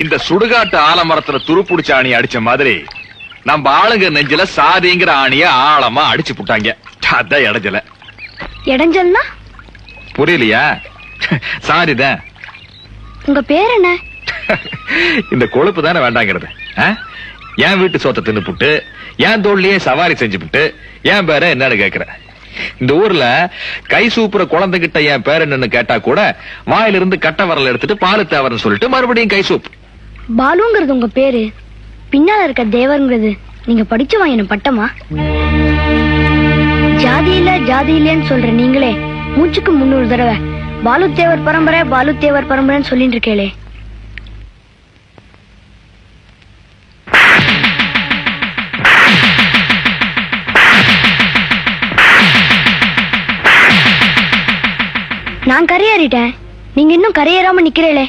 இந்த சுடுகாட்டு ஆலமரத்துல துருப்புடிச்ச ஆணியை அடிச்ச மாதிரி நம்ம ஆளுங்க நெஞ்சில சாதிங்கிற ஆணிய ஆழமா அடிச்சு புட்டாங்க. அதான் இடைஞ்சல. இடைஞ்சல்னா புரியலையா? சாரிதான். உங்க பேர் என்ன? இந்த கொழுப்பு தானே வேண்டாங்கிறது. என் வீட்டு சோத்தை தின்னு புட்டு என் தோல்லையே சவாரி செஞ்சு புட்டு என் பேர என்னன்னு கேக்குற. இந்த ஊர்ல கை சூப்புற குழந்தைகிட்ட என் பேர் என்னன்னு கேட்டா கூட வாயிலிருந்து கட்ட வரல எடுத்துட்டு பாலு தேவர்னு சொல்லிட்டு மறுபடியும் கை சூப். பாலுங்கிறது உங்க பேரு, பின்னால இருக்க தேவர்ங்கிறது நீங்க படிச்சு வாங்கின பட்டமா? ஜாதி இல்ல ஜாதி இல்லன்னு சொல்ற நீங்களே மூச்சுக்கு 300 தடவை பாலு தேவர் பரம்பரை பாலு தேவர் பரம்பரைன்னு சொல்லிட்டு இருக்கேளே. நான் கரையேறிட்டேன், நீங்க இன்னும் கரையேறாம நிக்கிறீங்களே.